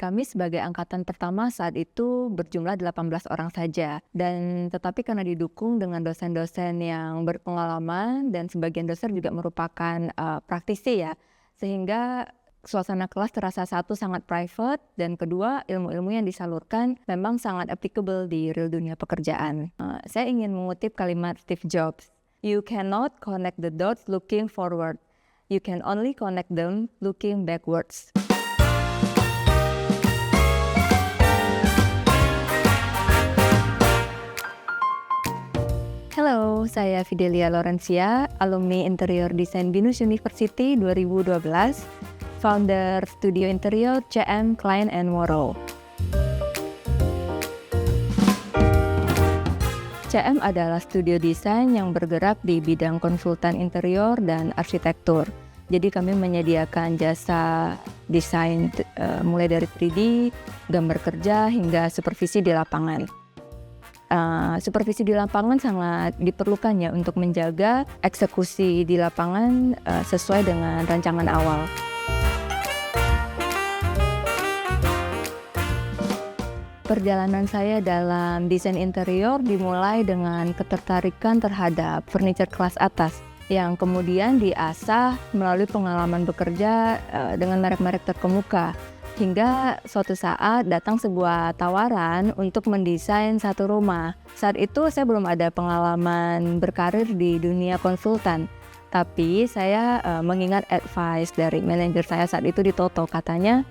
kami sebagai angkatan pertama saat itu berjumlah 18 orang saja. Dan tetapi karena didukung dengan dosen-dosen yang berpengalaman dan sebagian dosen juga merupakan praktisi ya, sehingga suasana kelas terasa satu sangat private dan kedua ilmu-ilmu yang disalurkan memang sangat applicable di real dunia pekerjaan. Saya ingin mengutip kalimat Steve Jobs, "You cannot connect the dots looking forward. You can only connect them looking backwards." Halo, saya Fidelia Laurencia, alumni Interior Design Binus University 2012, founder Studio Interior CM Klein & Worrell. CM adalah studio desain yang bergerak di bidang konsultan interior dan arsitektur. Jadi kami menyediakan jasa desain mulai dari 3D, gambar kerja hingga supervisi di lapangan. Supervisi di lapangan sangat diperlukan ya untuk menjaga eksekusi di lapangan sesuai dengan rancangan awal. Perjalanan saya dalam desain interior dimulai dengan ketertarikan terhadap furniture kelas atas yang kemudian diasah melalui pengalaman bekerja dengan merek-merek terkemuka. Hingga suatu saat datang sebuah tawaran untuk mendesain satu rumah. Saat itu saya belum ada pengalaman berkarir di dunia konsultan. Tapi saya mengingat advice dari manajer saya saat itu di Toto. Katanya,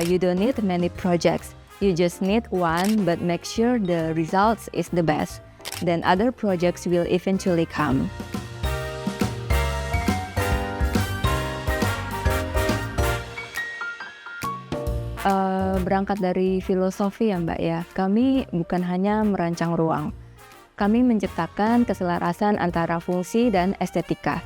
"You don't need many projects. You just need one, but make sure the results is the best. Then other projects will eventually come." Berangkat dari filosofi ya Mbak ya, kami bukan hanya merancang ruang. Kami menciptakan keselarasan antara fungsi dan estetika.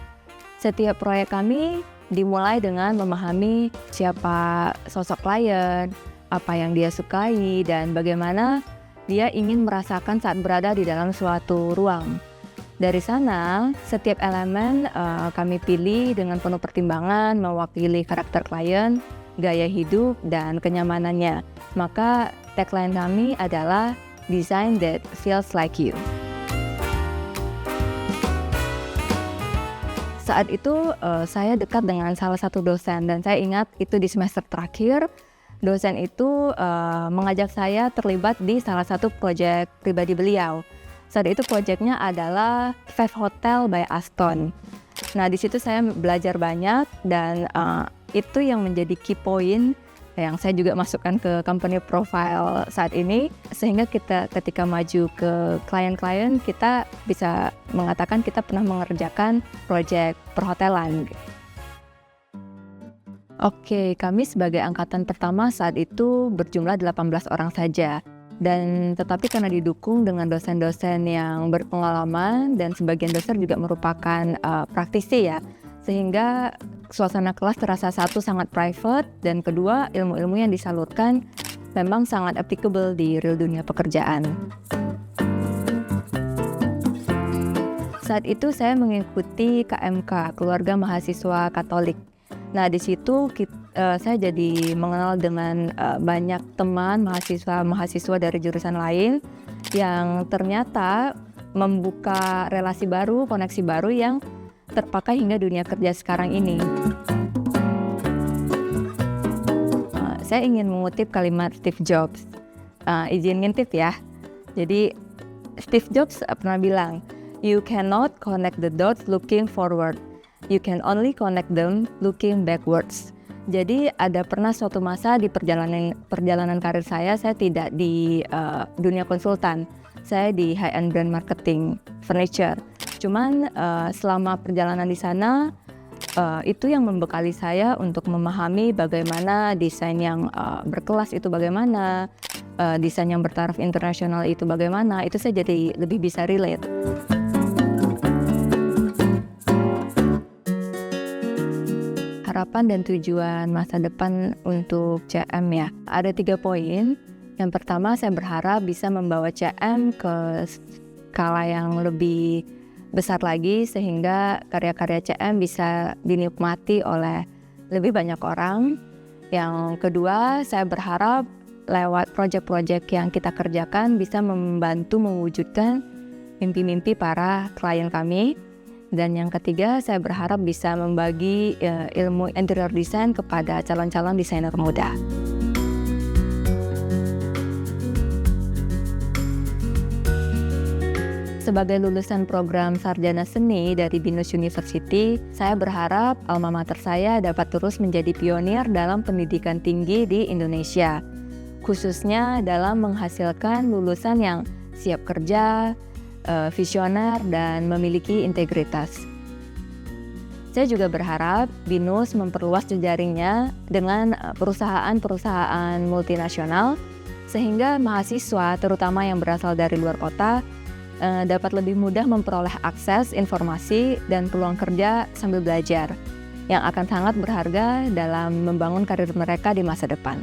Setiap proyek kami dimulai dengan memahami siapa sosok klien, apa yang dia sukai, dan bagaimana dia ingin merasakan saat berada di dalam suatu ruang. Dari sana, setiap elemen kami pilih dengan penuh pertimbangan mewakili karakter klien, gaya hidup, dan kenyamanannya. Maka tagline kami adalah "Design that feels like you." Saat itu saya dekat dengan salah satu dosen dan saya ingat itu di semester terakhir. Dosen itu mengajak saya terlibat di salah satu proyek pribadi beliau. Saat itu proyeknya adalah Five Hotel by Aston. Nah, di situ saya belajar banyak dan itu yang menjadi key point yang saya juga masukkan ke company profile saat ini, sehingga kita ketika maju ke klien-klien kita bisa mengatakan kita pernah mengerjakan proyek perhotelan. Oke, kami sebagai angkatan pertama saat itu berjumlah 18 orang saja. Dan tetapi karena didukung dengan dosen-dosen yang berpengalaman dan sebagian dosen juga merupakan praktisi ya, sehingga suasana kelas terasa satu sangat private dan kedua ilmu-ilmu yang disalurkan memang sangat applicable di real dunia pekerjaan. Saat itu saya mengikuti KMK, Keluarga Mahasiswa Katolik. Nah, di situ saya jadi mengenal dengan banyak teman mahasiswa dari jurusan lain yang ternyata membuka relasi baru, koneksi baru yang terpakai hingga dunia kerja sekarang ini. Saya ingin mengutip kalimat Steve Jobs. Izin ngintip ya. Jadi Steve Jobs pernah bilang, "You cannot connect the dots looking forward. You can only connect them looking backwards." Jadi ada pernah suatu masa di perjalanan karir saya tidak di dunia konsultan. Saya di high-end brand marketing furniture. Cuman selama perjalanan di sana itu yang membekali saya untuk memahami bagaimana desain yang berkelas itu bagaimana, desain yang bertaraf internasional itu bagaimana. Itu saya jadi lebih bisa relate. Harapan dan tujuan masa depan untuk CM ya. Ada 3 poin. Yang pertama, saya berharap bisa membawa CM ke skala yang lebih besar lagi sehingga karya-karya CM bisa dinikmati oleh lebih banyak orang. Yang kedua, saya berharap lewat proyek-proyek yang kita kerjakan bisa membantu mewujudkan mimpi-mimpi para klien kami. Dan yang ketiga, saya berharap bisa membagi ilmu interior design kepada calon-calon desainer muda. Sebagai lulusan program Sarjana Seni dari Binus University, saya berharap alma mater saya dapat terus menjadi pionir dalam pendidikan tinggi di Indonesia, khususnya dalam menghasilkan lulusan yang siap kerja, visioner, dan memiliki integritas. Saya juga berharap Binus memperluas jejaringnya dengan perusahaan-perusahaan multinasional, sehingga mahasiswa, terutama yang berasal dari luar kota, dapat lebih mudah memperoleh akses informasi dan peluang kerja sambil belajar, yang akan sangat berharga dalam membangun karir mereka di masa depan.